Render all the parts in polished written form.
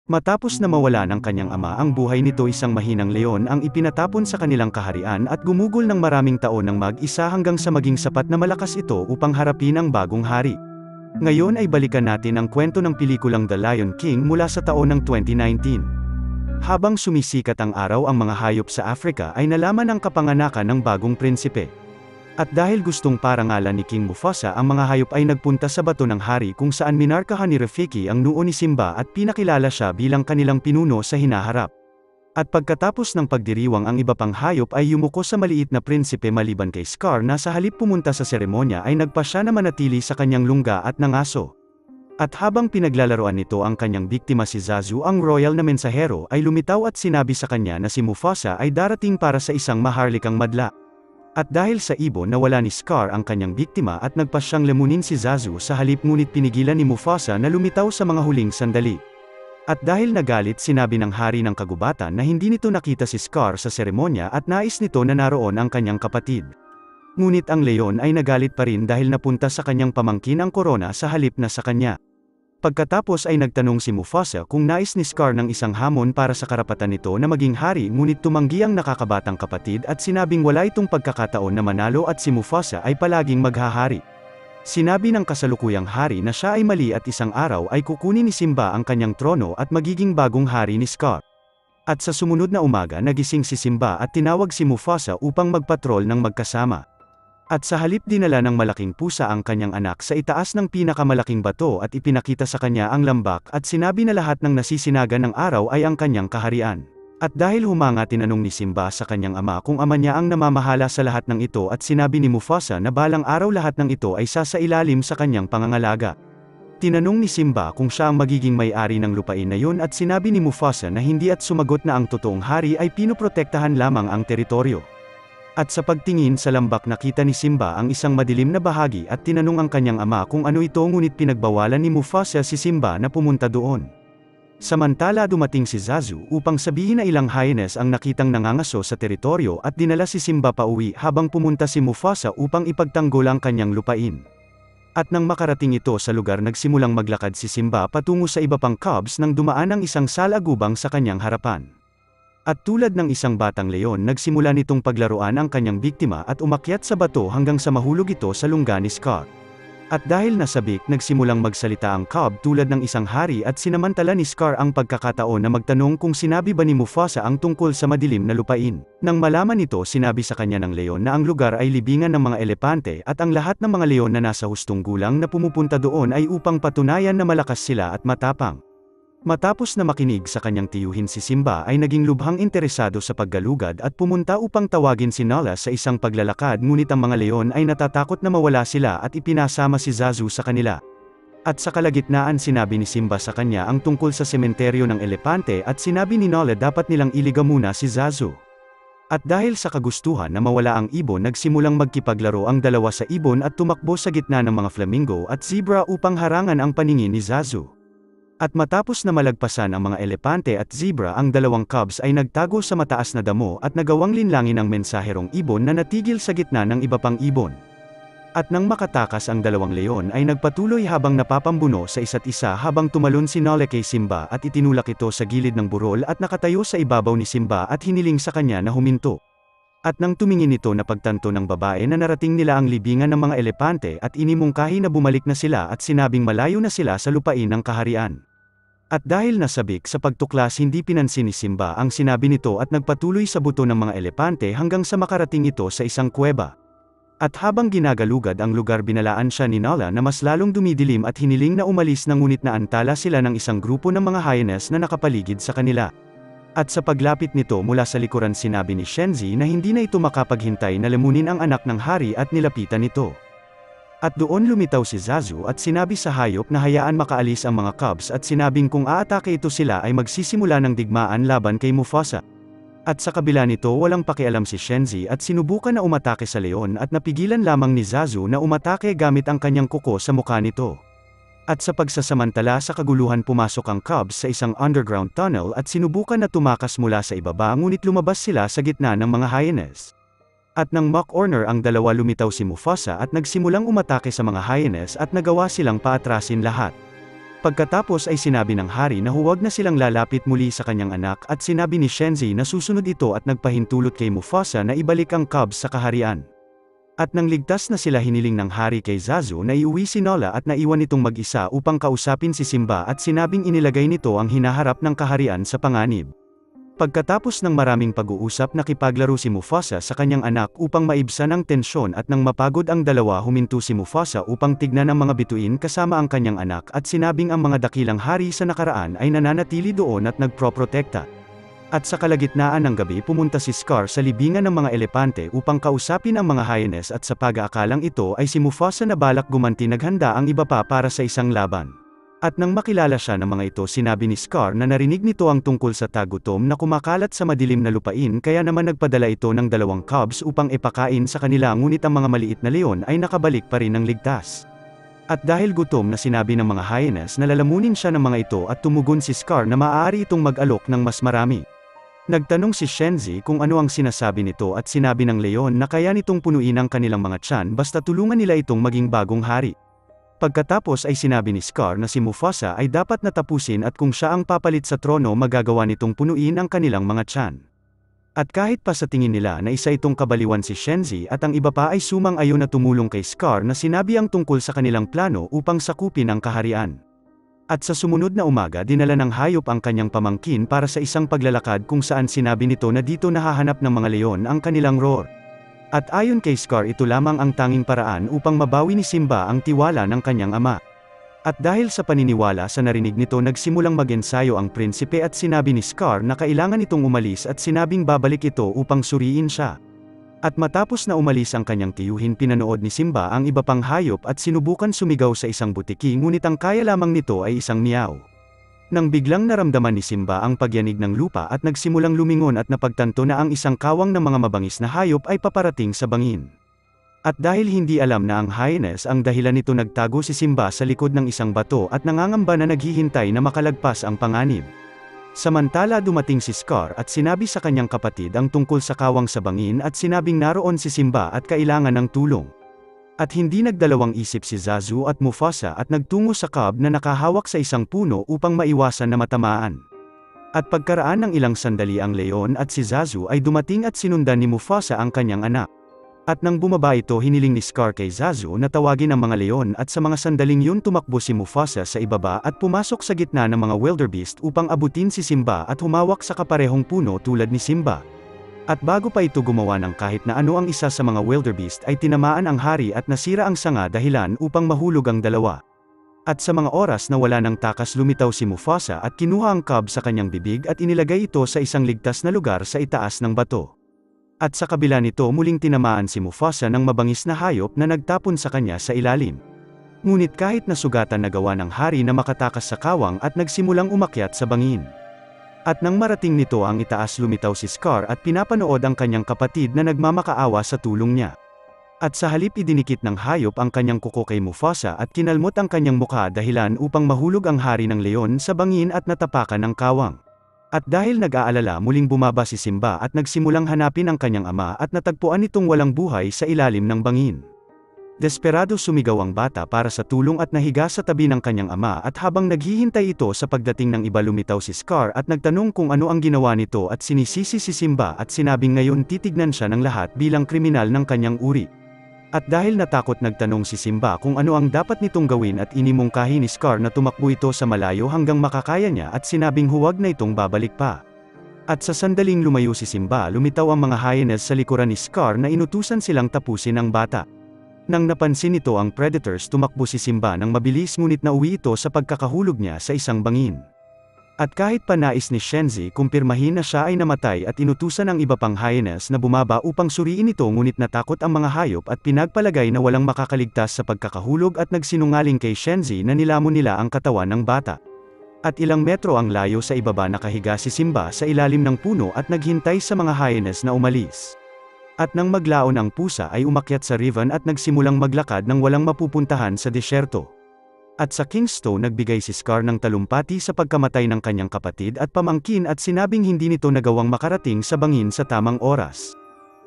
Matapos na mawala ng kanyang ama ang buhay nito, isang mahinang leon ang ipinatapon sa kanilang kaharian at gumugol ng maraming taon ng mag-isa hanggang sa maging sapat na malakas ito upang harapin ang bagong hari. Ngayon ay balikan natin ang kwento ng pelikulang The Lion King mula sa taon ng 2019. Habang sumisikat ang araw, ang mga hayop sa Africa ay nalaman ang kapanganakan ng bagong prinsipe. At dahil gustong parangalan ni King Mufasa ang mga hayop, ay nagpunta sa bato ng hari kung saan minarkahan ni Rafiki ang noo ni Simba at pinakilala siya bilang kanilang pinuno sa hinaharap. At pagkatapos ng pagdiriwang, ang iba pang hayop ay yumuko sa maliit na prinsipe maliban kay Scar na sa halip pumunta sa seremonya ay nagpasya na manatili sa kanyang lungga at nangaso. At habang pinaglalaroan nito ang kanyang biktima si Zazu, ang royal na mensahero ay lumitaw at sinabi sa kanya na si Mufasa ay darating para sa isang maharlikang madla. At dahil sa ibon, nawala ni Scar ang kanyang biktima at nagpasyang lemunin si Zazu sa halip, ngunit pinigilan ni Mufasa na lumitaw sa mga huling sandali. At dahil nagalit, sinabi ng hari ng kagubatan na hindi nito nakita si Scar sa seremonya at nais nito na naroon ang kanyang kapatid. Ngunit ang leon ay nagalit pa rin dahil napunta sa kanyang pamangkin ang korona sa halip na sa kanya. Pagkatapos ay nagtanong si Mufasa kung nais ni Scar ng isang hamon para sa karapatan nito na maging hari, ngunit tumanggi ang nakakabatang kapatid at sinabing wala itong pagkakataon na manalo at si Mufasa ay palaging maghahari. Sinabi ng kasalukuyang hari na siya ay mali at isang araw ay kukunin ni Simba ang kanyang trono at magiging bagong hari ni Scar. At sa sumunod na umaga, nagising si Simba at tinawag si Mufasa upang magpatrol ng magkasama. At sa halip, dinala ng malaking pusa ang kanyang anak sa itaas ng pinakamalaking bato at ipinakita sa kanya ang lambak at sinabi na lahat ng nasisinagan ng araw ay ang kanyang kaharian. At dahil humanga, tinanong ni Simba sa kanyang ama kung ama niya ang namamahala sa lahat ng ito at sinabi ni Mufasa na balang araw lahat ng ito ay sasailalim sa kanyang pangangalaga. Tinanong ni Simba kung siya ang magiging may-ari ng lupain na yun at sinabi ni Mufasa na hindi at sumagot na ang totoong hari ay pinoprotektahan lamang ang teritoryo. At sa pagtingin sa lambak, nakita ni Simba ang isang madilim na bahagi at tinanong ang kanyang ama kung ano ito, ngunit pinagbawalan ni Mufasa si Simba na pumunta doon. Samantala, dumating si Zazu upang sabihin na ilang hyenas ang nakitang nangangaso sa teritoryo at dinala si Simba pauwi habang pumunta si Mufasa upang ipagtanggol ang kanyang lupain. At nang makarating ito sa lugar, nagsimulang maglakad si Simba patungo sa iba pang cubs nang dumaan ang isang salagubang sa kanyang harapan. At tulad ng isang batang leon, nagsimula nitong paglaruan ang kanyang biktima at umakyat sa bato hanggang sa mahulog ito sa lungga ni Scar. At dahil nasabik, nagsimulang magsalita ang cub tulad ng isang hari at sinamantala ni Scar ang pagkakataon na magtanong kung sinabi ba ni Mufasa ang tungkol sa madilim na lupain. Nang malaman nito, sinabi sa kanya ng leon na ang lugar ay libingan ng mga elepante at ang lahat ng mga leon na nasa hustong gulang na pumupunta doon ay upang patunayan na malakas sila at matapang. Matapos na makinig sa kanyang tiyuhin, si Simba ay naging lubhang interesado sa paggalugad at pumunta upang tawagin si Nala sa isang paglalakad, ngunit ang mga leon ay natatakot na mawala sila at ipinasama si Zazu sa kanila. At sa kalagitnaan, sinabi ni Simba sa kanya ang tungkol sa sementeryo ng elepante at sinabi ni Nala dapat nilang iligaw muna si Zazu. At dahil sa kagustuhan na mawala ang ibon, nagsimulang magkipaglaro ang dalawa sa ibon at tumakbo sa gitna ng mga flamingo at zebra upang harangan ang paningin ni Zazu. At matapos na malagpasan ang mga elepante at zebra, ang dalawang cubs ay nagtago sa mataas na damo at nagawang linlangin ang mensaherong ibon na natigil sa gitna ng iba pang ibon. At nang makatakas ang dalawang leon ay nagpatuloy habang napapambuno sa isa't isa habang tumalon si Nala kay Simba at itinulak ito sa gilid ng burol at nakatayo sa ibabaw ni Simba at hiniling sa kanya na huminto. At nang tumingin ito, napagtanto ng babae na narating nila ang libingan ng mga elepante at inimungkahi na bumalik na sila at sinabing malayo na sila sa lupain ng kaharian. At dahil nasabik sa pagtuklas, hindi pinansin ni Simba ang sinabi nito at nagpatuloy sa buto ng mga elepante hanggang sa makarating ito sa isang kuweba. At habang ginagalugad ang lugar, binalaan siya ni Nala na mas lalong dumidilim at hiniling na umalis, ngunit naantala sila ng isang grupo ng mga hyenas na nakapaligid sa kanila. At sa paglapit nito mula sa likuran, sinabi ni Shenzi na hindi na ito makapaghintay na lemunin ang anak ng hari at nilapitan ito. At doon lumitaw si Zazu at sinabi sa hayop na hayaan makaalis ang mga cubs at sinabing kung aatake ito sila ay magsisimula ng digmaan laban kay Mufasa. At sa kabila nito, walang pakialam si Shenzi at sinubukan na umatake sa leon at napigilan lamang ni Zazu na umatake gamit ang kanyang kuko sa mukha nito. At sa pagsasamantala sa kaguluhan, pumasok ang cubs sa isang underground tunnel at sinubukan na tumakas mula sa ibaba, ngunit lumabas sila sa gitna ng mga hyenas. At nang mock-order ang dalawa, lumitaw si Mufasa at nagsimulang umatake sa mga hyenas at nagawa silang paatrasin lahat. Pagkatapos ay sinabi ng hari na huwag na silang lalapit muli sa kanyang anak at sinabi ni Shenzi na susunod ito at nagpahintulot kay Mufasa na ibalik ang cubs sa kaharian. At nang ligtas na sila hiniling ng hari kay Zazu na iuwi si Nala at naiwan itong mag-isa upang kausapin si Simba at sinabing inilagay nito ang hinaharap ng kaharian sa panganib. Pagkatapos ng maraming pag-uusap nakipaglaro si Mufasa sa kanyang anak upang maibsan ang tensyon at nang mapagod ang dalawa huminto si Mufasa upang tignan ang mga bituin kasama ang kanyang anak at sinabing ang mga dakilang hari sa nakaraan ay nananatili doon at nagproprotekta. At sa kalagitnaan ng gabi pumunta si Scar sa libingan ng mga elepante upang kausapin ang mga hyenas at sa pag-aakalang ito ay si Mufasa na balak gumanti naghanda ang iba pa para sa isang laban. At nang makilala siya ng mga ito sinabi ni Scar na narinig nito ang tungkol sa tagutom na kumakalat sa madilim na lupain kaya naman nagpadala ito ng 2 cubs upang ipakain sa kanila ngunit ang mga maliit na leon ay nakabalik pa rin ng ligtas. At dahil gutom na sinabi ng mga hyenas na lalamunin siya ng mga ito at tumugon si Scar na maaari itong mag-alok ng mas marami. Nagtanong si Shenzi kung ano ang sinasabi nito at sinabi ng leon na kaya nitong punuin ang kanilang mga tiyan basta tulungan nila itong maging bagong hari. Pagkatapos ay sinabi ni Scar na si Mufasa ay dapat natapusin at kung siya ang papalit sa trono magagawa nitong punuin ang kanilang mga tiyan. At kahit pa sa tingin nila na isa itong kabaliwan si Shenzi at ang iba pa ay sumang-ayon na tumulong kay Scar na sinabi ang tungkol sa kanilang plano upang sakupin ang kaharian. At sa sumunod na umaga dinala ng hayop ang kanyang pamangkin para sa isang paglalakad kung saan sinabi nito na dito nahahanap ng mga leon ang kanilang roar. At ayon kay Scar ito lamang ang tanging paraan upang mabawi ni Simba ang tiwala ng kanyang ama. At dahil sa paniniwala sa narinig nito nagsimulang mag-ensayo ang prinsipe at sinabi ni Scar na kailangan itong umalis at sinabing babalik ito upang suriin siya. At matapos na umalis ang kanyang tiyuhin pinanood ni Simba ang iba pang hayop at sinubukan sumigaw sa isang butiki ngunit ang kaya lamang nito ay isang meow. Nang biglang naramdaman ni Simba ang pagyanig ng lupa at nagsimulang lumingon at napagtanto na ang isang kawang ng mga mabangis na hayop ay paparating sa bangin. At dahil hindi alam na ang hyenas ang dahilan nito nagtago si Simba sa likod ng isang bato at nangangamba na naghihintay na makalagpas ang panganib. Samantala dumating si Scar at sinabi sa kanyang kapatid ang tungkol sa kawang sa bangin at sinabing naroon si Simba at kailangan ng tulong. At hindi nagdalawang isip si Zazu at Mufasa at nagtungo sa cub na nakahawak sa isang puno upang maiwasan na matamaan. At pagkaraan ng ilang sandali ang leon at si Zazu ay dumating at sinundan ni Mufasa ang kanyang anak. At nang bumaba ito hiniling ni Scar kay Zazu na tawagin ang mga leon at sa mga sandaling yun tumakbo si Mufasa sa ibaba at pumasok sa gitna ng mga wildebeest upang abutin si Simba at humawak sa kaparehong puno tulad ni Simba. At bago pa ito gumawa ng kahit na ano ang isa sa mga wildebeest ay tinamaan ang hari at nasira ang sanga dahilan upang mahulog ang dalawa. At sa mga oras na wala ng takas lumitaw si Mufasa at kinuha ang cub sa kanyang bibig at inilagay ito sa isang ligtas na lugar sa itaas ng bato. At sa kabila nito muling tinamaan si Mufasa ng mabangis na hayop na nagtapon sa kanya sa ilalim. Ngunit kahit nasugatan nagawa ng hari na makatakas sa kawang at nagsimulang umakyat sa bangin. At nang marating nito ang itaas lumitaw si Scar at pinapanood ang kanyang kapatid na nagmamakaawa sa tulong niya. At sa halip idinikit ng hayop ang kanyang kuko kay Mufasa at kinalmot ang kanyang mukha dahilan upang mahulog ang hari ng leon sa bangin at natapakan ng kawang. At dahil nag-aalala muling bumaba si Simba at nagsimulang hanapin ang kanyang ama at natagpuan itong walang buhay sa ilalim ng bangin. Desperado sumigaw ang bata para sa tulong at nahiga sa tabi ng kanyang ama at habang naghihintay ito sa pagdating ng iba lumitaw si Scar at nagtanong kung ano ang ginawa nito at sinisisi si Simba at sinabing ngayon titignan siya ng lahat bilang kriminal ng kanyang uri. At dahil natakot nagtanong si Simba kung ano ang dapat nitong gawin at inimungkahi ni Scar na tumakbo ito sa malayo hanggang makakaya niya at sinabing huwag na itong babalik pa. At sa sandaling lumayo si Simba lumitaw ang mga hyenas sa likuran ni Scar na inutusan silang tapusin ang bata. Nang napansin nito ang predators tumakbo si Simba ng mabilis ngunit nauwi ito sa pagkakahulog niya sa isang bangin. At kahit pa nais ni Shenzi kumpirmahin na siya ay namatay at inutusan ang iba pang hyenas na bumaba upang suriin ito ngunit natakot ang mga hayop at pinagpalagay na walang makakaligtas sa pagkakahulog at nagsinungaling kay Shenzi na nilamon nila ang katawan ng bata. At ilang metro ang layo sa ibaba nakahiga si Simba sa ilalim ng puno at naghintay sa mga hyenas na umalis. At nang maglaon ang pusa ay umakyat sa rivan at nagsimulang maglakad nang walang mapupuntahan sa disyerto. At sa Kingstone nagbigay si Scar ng talumpati sa pagkamatay ng kanyang kapatid at pamangkin at sinabing hindi nito nagawang makarating sa bangin sa tamang oras.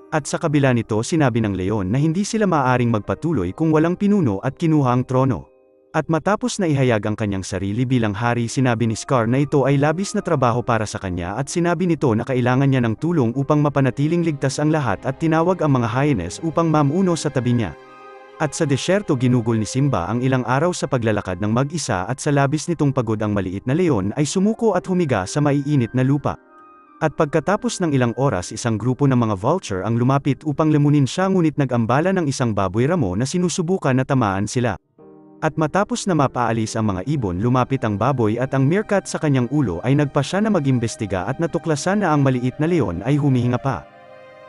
At sa kabila nito sinabi ng leon na hindi sila maaaring magpatuloy kung walang pinuno at kinuha ang trono. At matapos na ihayag ang kanyang sarili bilang hari, sinabi ni Scar na ito ay labis na trabaho para sa kanya at sinabi nito na kailangan niya ng tulong upang mapanatiling ligtas ang lahat at tinawag ang mga hyenas upang mamuno sa tabi niya. At sa desyerto ginugol ni Simba ang ilang araw sa paglalakad ng mag-isa at sa labis nitong pagod ang maliit na leon ay sumuko at humiga sa maiinit na lupa. At pagkatapos ng ilang oras isang grupo ng mga vulture ang lumapit upang lemunin siya, ngunit nag-ambala ng isang baboy ramo na sinusubukan na tamaan sila. At matapos na mapaalis ang mga ibon, lumapit ang baboy at ang meerkat sa kanyang ulo ay nagpa siya na mag-imbestiga at natuklasan na ang maliit na leon ay humihinga pa.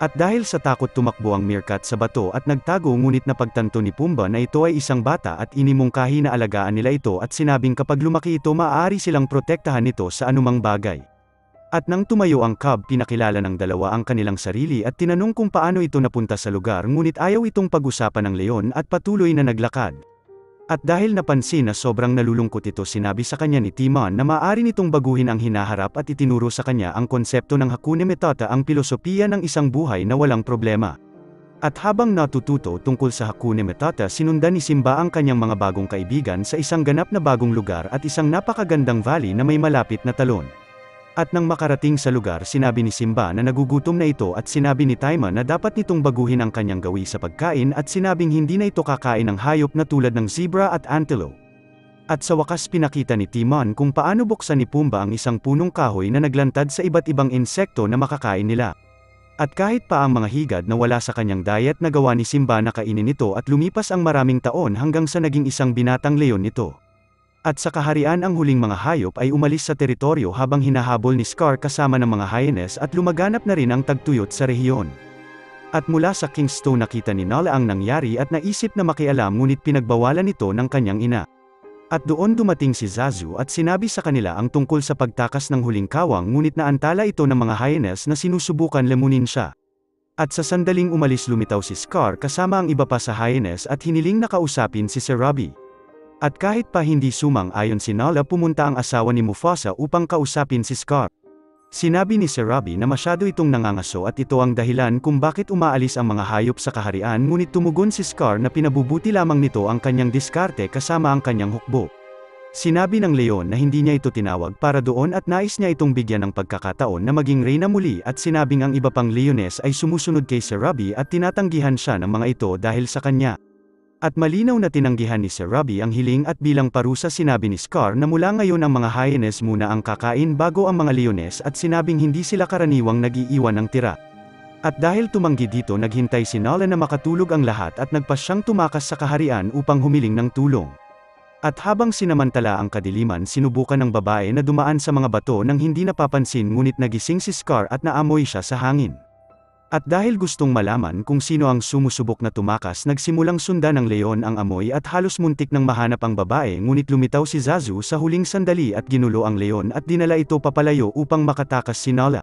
At dahil sa takot tumakbo ang meerkat sa bato at nagtago, ngunit napagtanto ni Pumbaa na ito ay isang bata at inimungkahi na alagaan nila ito at sinabing kapag lumaki ito maaari silang protektahan nito sa anumang bagay. At nang tumayo ang cub, pinakilala ng dalawa ang kanilang sarili at tinanong kung paano ito napunta sa lugar, ngunit ayaw itong pag-usapan ng leon at patuloy na naglakad. At dahil napansin na sobrang nalulungkot ito, sinabi sa kanya ni Timon na maaari nitong baguhin ang hinaharap at itinuro sa kanya ang konsepto ng Hakuna Matata, ang pilosopiya ng isang buhay na walang problema. At habang natututo tungkol sa Hakuna Matata, sinundan ni Simba ang kanyang mga bagong kaibigan sa isang ganap na bagong lugar at isang napakagandang valley na may malapit na talon. At nang makarating sa lugar, sinabi ni Simba na nagugutom na ito at sinabi ni Timon na dapat nitong baguhin ang kanyang gawi sa pagkain at sinabing hindi na ito kakain ng hayop na tulad ng zebra at antelope. At sa wakas pinakita ni Timon kung paano buksan ni Pumbaa ang isang punong kahoy na naglantad sa iba't ibang insekto na makakain nila. At kahit pa ang mga higad na wala sa kanyang diet, nagawa ni Simba na kainin ito at lumipas ang maraming taon hanggang sa naging isang binatang leon nito. At sa kaharian, ang huling mga hayop ay umalis sa teritoryo habang hinahabol ni Scar kasama ng mga hyenas at lumaganap na rin ang tagtuyot sa rehiyon. At mula sa Kingstone nakita ni Nala ang nangyari at naisip na makialam, ngunit pinagbawalan ito ng kanyang ina. At doon dumating si Zazu at sinabi sa kanila ang tungkol sa pagtakas ng huling kawang, ngunit naantala ito ng mga hyenas na sinusubukan lemunin siya. At sa sandaling umalis, lumitaw si Scar kasama ang iba pa sa hyenas at hiniling na kausapin si Sir Robbie. At kahit pa hindi sumang-ayon si Nala, pumunta ang asawa ni Mufasa upang kausapin si Scar. Sinabi ni Sir Robbie na masyado itong nangangaso at ito ang dahilan kung bakit umaalis ang mga hayop sa kaharian, ngunit tumugon si Scar na pinabubuti lamang nito ang kanyang diskarte kasama ang kanyang hukbo. Sinabi ng leon na hindi niya ito tinawag para doon at nais niya itong bigyan ng pagkakataon na maging reyna muli, at sinabing ang iba pang leones ay sumusunod kay Sir Robbie at tinatanggihan siya ng mga ito dahil sa kanya. At malinaw na tinanggihan ni Sir Robbie ang hiling at bilang parusa sinabi ni Scar na mula ngayon ang mga hyenas muna ang kakain bago ang mga leones, at sinabing hindi sila karaniwang nag-iiwan ng tira. At dahil tumanggi dito, naghintay si Nala na makatulog ang lahat at nagpa siyang tumakas sa kaharian upang humiling ng tulong. At habang sinamantala ang kadiliman, sinubukan ng babae na dumaan sa mga bato nang hindi napapansin, ngunit nagising si Scar at naamoy siya sa hangin. At dahil gustong malaman kung sino ang sumusubok na tumakas, nagsimulang sundan ng leon ang amoy at halos muntik nang mahanap ang babae, ngunit lumitaw si Zazu sa huling sandali at ginulo ang leon at dinala ito papalayo upang makatakas si Nala.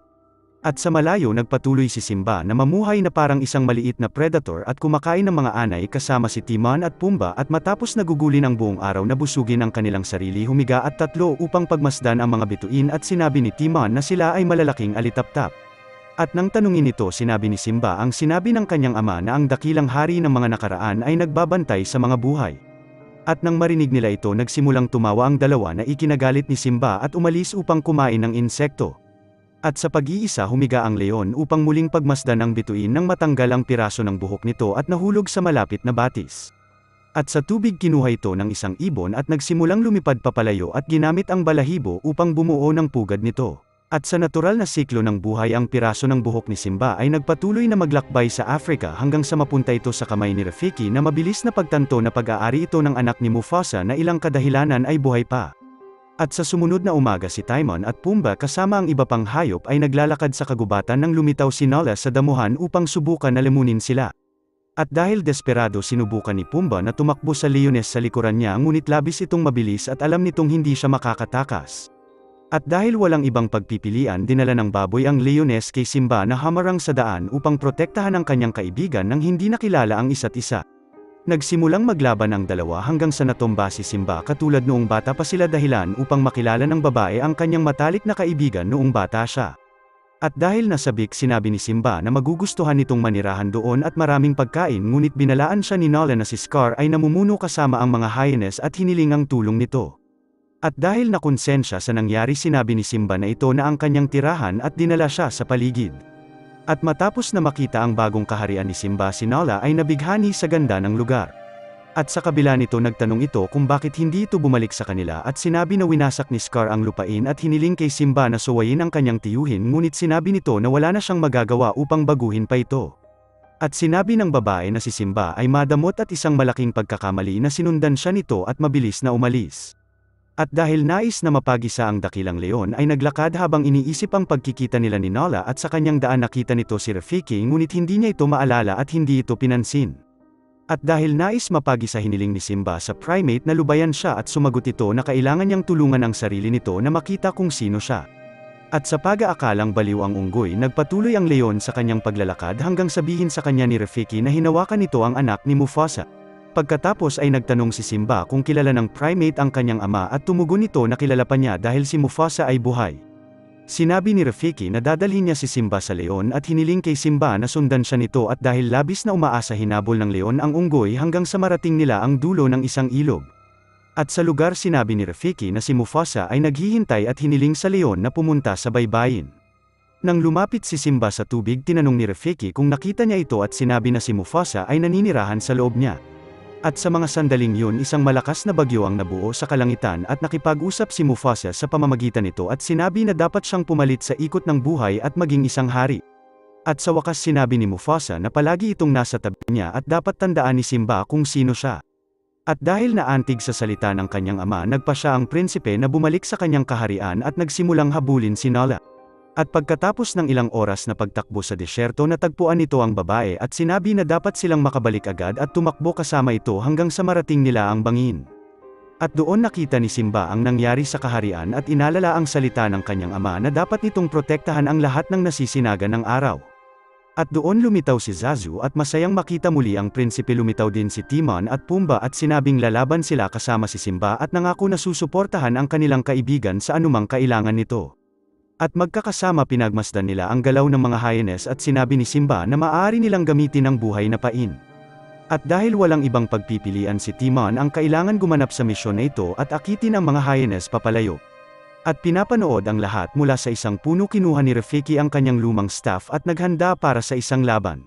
At sa malayo nagpatuloy si Simba na mamuhay na parang isang maliit na predator at kumakain ng mga anay kasama si Timon at Pumbaa, at matapos nagugulin ang buong araw na busugin ang kanilang sarili, humiga at tatlo upang pagmasdan ang mga bituin, at sinabi ni Timon na sila ay malalaking alitaptap. At nang tanungin ito, sinabi ni Simba ang sinabi ng kanyang ama na ang dakilang hari ng mga nakaraan ay nagbabantay sa mga buhay. At nang marinig nila ito, nagsimulang tumawa ang dalawa na ikinagalit ni Simba at umalis upang kumain ng insekto. At sa pag-iisa humiga ang leon upang muling pagmasdan ang bituin nang matanggal ang piraso ng buhok nito at nahulog sa malapit na batis. At sa tubig kinuha ito ng isang ibon at nagsimulang lumipad papalayo at ginamit ang balahibo upang bumuo ng pugad nito. At sa natural na siklo ng buhay, ang piraso ng buhok ni Simba ay nagpatuloy na maglakbay sa Africa hanggang sa mapunta ito sa kamay ni Rafiki, na mabilis na pagtanto na pag-aari ito ng anak ni Mufasa na ilang kadahilanan ay buhay pa. At sa sumunod na umaga, si Timon at Pumbaa kasama ang iba pang hayop ay naglalakad sa kagubatan nang lumitaw si Nala sa damuhan upang subukan na lemunin sila. At dahil desperado, sinubukan ni Pumbaa na tumakbo sa leones sa likuran niya, ngunit labis itong mabilis at alam nitong hindi siya makakatakas. At dahil walang ibang pagpipilian, dinala ng baboy ang leones kay Simba na hamarang sa daan upang protektahan ang kanyang kaibigan nang hindi nakilala ang isa't isa. Nagsimulang maglaban ang dalawa hanggang sa natumba si Simba katulad noong bata pa sila, dahilan upang makilala ng babae ang kanyang matalik na kaibigan noong bata siya. At dahil nasabik sinabi ni Simba na magugustuhan nitong manirahan doon at maraming pagkain ngunit binalaan siya ni Nala na si Scar ay namumuno kasama ang mga hyenas at hiniling ang tulong nito. At dahil nakonsensya sa nangyari sinabi ni Simba na ito na ang kanyang tirahan at dinala siya sa paligid. At matapos na makita ang bagong kaharian ni Simba si Nala ay nabighani sa ganda ng lugar. At sa kabila nito nagtanong ito kung bakit hindi ito bumalik sa kanila at sinabi na winasak ni Scar ang lupain at hiniling kay Simba na suwayin ang kanyang tiyuhin ngunit sinabi nito na wala na siyang magagawa upang baguhin pa ito. At sinabi ng babae na si Simba ay madamot at isang malaking pagkakamali na sinundan siya nito at mabilis na umalis. At dahil nais na mapagisa ang dakilang leon ay naglakad habang iniisip ang pagkikita nila ni Nala at sa kanyang daan nakita nito si Rafiki ngunit hindi niya ito maalala at hindi ito pinansin. At dahil nais mapagisa hiniling ni Simba sa primate na lubayan siya at sumagot ito na kailangan niyang tulungan ang sarili nito na makita kung sino siya. At sa pag-aakalang baliw ang unggoy nagpatuloy ang leon sa kanyang paglalakad hanggang sabihin sa kanya ni Rafiki na hinawakan nito ang anak ni Mufasa. Pagkatapos ay nagtanong si Simba kung kilala ng primate ang kanyang ama at tumugon nito na kilala pa niya dahil si Mufasa ay buhay. Sinabi ni Rafiki na dadalhin niya si Simba sa leon at hiniling kay Simba na sundan siya nito at dahil labis na umaasa hinabol ng leon ang unggoy hanggang sa marating nila ang dulo ng isang ilog. At sa lugar sinabi ni Rafiki na si Mufasa ay naghihintay at hiniling sa leon na pumunta sa baybayin. Nang lumapit si Simba sa tubig tinanong ni Rafiki kung nakita niya ito at sinabi na si Mufasa ay naninirahan sa loob niya. At sa mga sandaling yun isang malakas na bagyo ang nabuo sa kalangitan at nakipag-usap si Mufasa sa pamamagitan nito at sinabi na dapat siyang pumalit sa ikot ng buhay at maging isang hari. At sa wakas sinabi ni Mufasa na palagi itong nasa tabi niya at dapat tandaan ni Simba kung sino siya. At dahil naantig sa salita ng kanyang ama nagpa siya ang prinsipe na bumalik sa kanyang kaharian at nagsimulang habulin si Nala. At pagkatapos ng ilang oras na pagtakbo sa disyerto natagpuan nito ang babae at sinabi na dapat silang makabalik agad at tumakbo kasama ito hanggang sa marating nila ang bangin. At doon nakita ni Simba ang nangyari sa kaharian at inalala ang salita ng kanyang ama na dapat nitong protektahan ang lahat ng nasisinaga ng araw. At doon lumitaw si Zazu at masayang makita muli ang prinsipe lumitaw din si Timon at Pumbaa at sinabing lalaban sila kasama si Simba at nangako na susuportahan ang kanilang kaibigan sa anumang kailangan nito. At magkakasama pinagmasdan nila ang galaw ng mga hyenas at sinabi ni Simba na maaari nilang gamitin ang buhay na pain. At dahil walang ibang pagpipilian si Timon ang kailangan gumanap sa misyon na ito at akitin ang mga hyenas papalayo. At pinapanood ang lahat mula sa isang puno kinuha ni Rafiki ang kanyang lumang staff at naghanda para sa isang laban.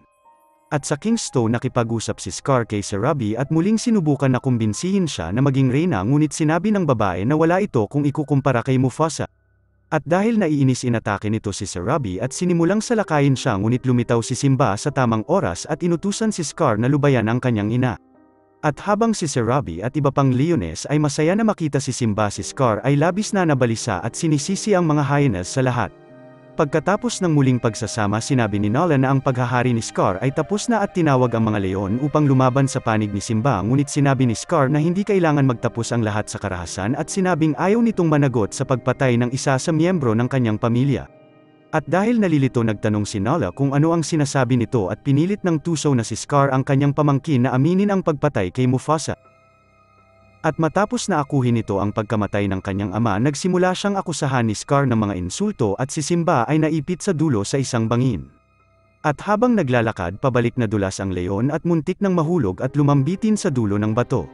At sa Kingstone nakipag-usap si Scar kay Sarabi at muling sinubukan na kumbinsihin siya na maging reyna ngunit sinabi ng babae na wala ito kung ikukumpara kay Mufasa. At dahil naiinis inatake nito si Sarabi at sinimulang salakayin siya ngunit lumitaw si Simba sa tamang oras at inutusan si Scar na lubayan ang kanyang ina. At habang si Sarabi at iba pang leones ay masaya na makita si Simba si Scar ay labis na nabalisa at sinisisi ang mga hyenas sa lahat. Pagkatapos ng muling pagsasama sinabi ni Nala na ang paghahari ni Scar ay tapos na at tinawag ang mga leon upang lumaban sa panig ni Simba ngunit sinabi ni Scar na hindi kailangan magtapos ang lahat sa karahasan at sinabing ayaw nitong managot sa pagpatay ng isa sa miyembro ng kanyang pamilya. At dahil nalilito nagtanong si Nala kung ano ang sinasabi nito at pinilit ng tusaw na si Scar ang kanyang pamangkin na aminin ang pagpatay kay Mufasa. At matapos na akuhin nito ang pagkamatay ng kanyang ama nagsimula siyang akusahan ni Scar ng mga insulto at si Simba ay naipit sa dulo sa isang bangin. At habang naglalakad pabalik na dulas ang leon at muntik ng mahulog at lumambitin sa dulo ng bato.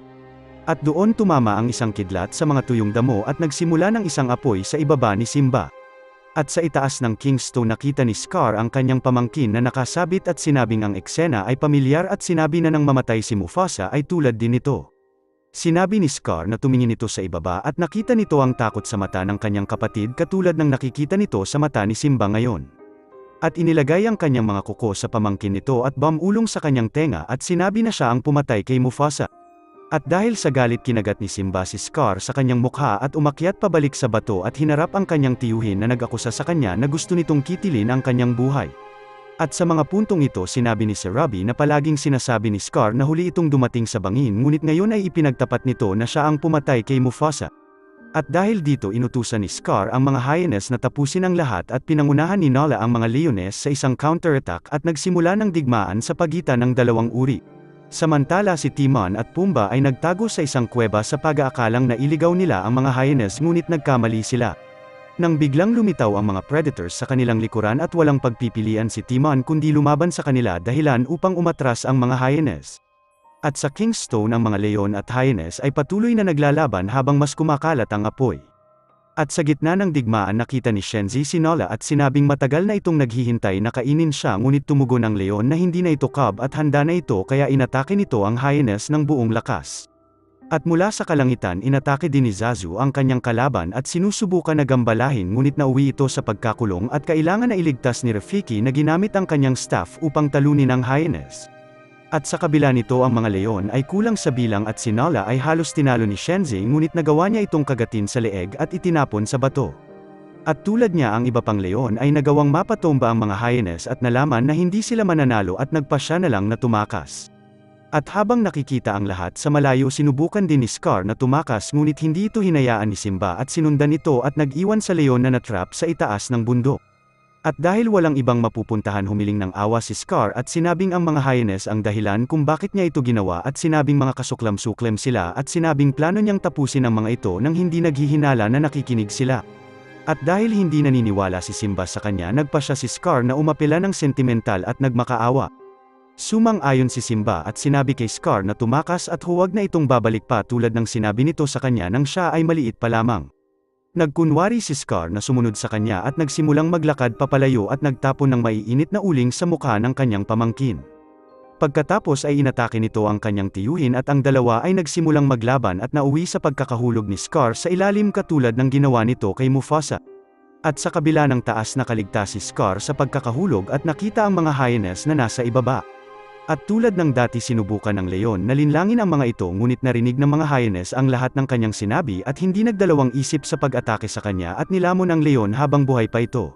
At doon tumama ang isang kidlat sa mga tuyong damo at nagsimula ng isang apoy sa ibaba ni Simba. At sa itaas ng Kingstone nakita ni Scar ang kanyang pamangkin na nakasabit at sinabing ang eksena ay pamilyar at sinabi na nang mamatay si Mufasa ay tulad din nito. Sinabi ni Scar na tumingin ito sa ibaba at nakita nito ang takot sa mata ng kanyang kapatid katulad ng nakikita nito sa mata ni Simba ngayon. At inilagay ang kanyang mga kuko sa pamangkin nito at bamulong sa kanyang tenga at sinabi na siya ang pumatay kay Mufasa. At dahil sa galit kinagat ni Simba si Scar sa kanyang mukha at umakyat pabalik sa bato at hinarap ang kanyang tiyuhin na nag-akusa sa kanya na gusto nitong kitilin ang kanyang buhay. At sa mga puntong ito sinabi ni Sarabi na palaging sinasabi ni Scar na huli itong dumating sa bangin ngunit ngayon ay ipinagtapat nito na siya ang pumatay kay Mufasa. At dahil dito inutusan ni Scar ang mga hyenas na tapusin ang lahat at pinangunahan ni Nala ang mga leones sa isang counterattack at nagsimula ng digmaan sa pagitan ng dalawang uri. Samantala si Timon at Pumbaa ay nagtago sa isang kuweba sa pag-aakalang nailigaw nila ang mga hyenas ngunit nagkamali sila. Nang biglang lumitaw ang mga predators sa kanilang likuran at walang pagpipilian si Timon kundi lumaban sa kanila dahilan upang umatras ang mga hyenas. At sa King's Stone ang mga leon at hyenas ay patuloy na naglalaban habang mas kumakalat ang apoy. At sa gitna ng digmaan nakita ni Shenzi si Nala at sinabing matagal na itong naghihintay na kainin siya ngunit tumugon ang leon na hindi na ito cub at handa na ito kaya inatake nito ang hyenas ng buong lakas. At mula sa kalangitan inatake din ni Zazu ang kanyang kalaban at sinusubukan na gambalahin ngunit nauwi ito sa pagkakulong at kailangan na iligtas ni Rafiki na ginamit ang kanyang staff upang talunin ang hyenas. At sa kabila nito ang mga leon ay kulang sa bilang at si Nala ay halos tinalo ni Shenzi ngunit nagawa niya itong kagatin sa leeg at itinapon sa bato. At tulad niya ang iba pang leon ay nagawang mapatomba ang mga hyenas at nalaman na hindi sila mananalo at nagpasya na lang na tumakas. At habang nakikita ang lahat sa malayo sinubukan din ni Scar na tumakas ngunit hindi ito hinayaan ni Simba at sinundan ito at nag-iwan sa leon na natrap sa itaas ng bundok. At dahil walang ibang mapupuntahan humiling ng awa si Scar at sinabing ang mga hyenas ang dahilan kung bakit niya ito ginawa at sinabing mga kasuklam-suklem sila at sinabing plano niyang tapusin ang mga ito nang hindi naghihinala na nakikinig sila. At dahil hindi naniniwala si Simba sa kanya nagpasya si Scar na umapela ng sentimental at nagmakaawa. Sumang-ayon si Simba at sinabi kay Scar na tumakas at huwag na itong babalik pa tulad ng sinabi nito sa kanya nang siya ay maliit pa lamang. Nagkunwari si Scar na sumunod sa kanya at nagsimulang maglakad papalayo at nagtapon ng maiinit na uling sa mukha ng kanyang pamangkin. Pagkatapos ay inatake nito ang kanyang tiyuhin at ang dalawa ay nagsimulang maglaban at nauwi sa pagkakahulog ni Scar sa ilalim katulad ng ginawa nito kay Mufasa. At sa kabila ng taas nakaligtas si Scar sa pagkakahulog at nakita ang mga hyenas na nasa ibaba. At tulad ng dati sinubukan ng leon na linlangin ang mga ito ngunit narinig ng mga hyenas ang lahat ng kanyang sinabi at hindi nagdalawang isip sa pag-atake sa kanya at nilamon ang leon habang buhay pa ito.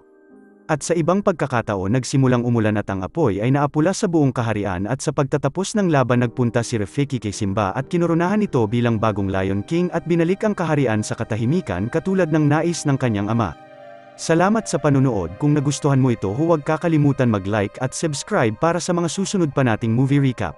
At sa ibang pagkakataon nagsimulang umulan at ang apoy ay naapula sa buong kaharian at sa pagtatapos ng laban nagpunta si Rafiki kay Simba at kinoronahan ito bilang bagong Lion King at binalik ang kaharian sa katahimikan katulad ng nais ng kanyang ama. Salamat sa panunood. Kung nagustuhan mo ito huwag kakalimutan mag-like at subscribe para sa mga susunod pa nating movie recap.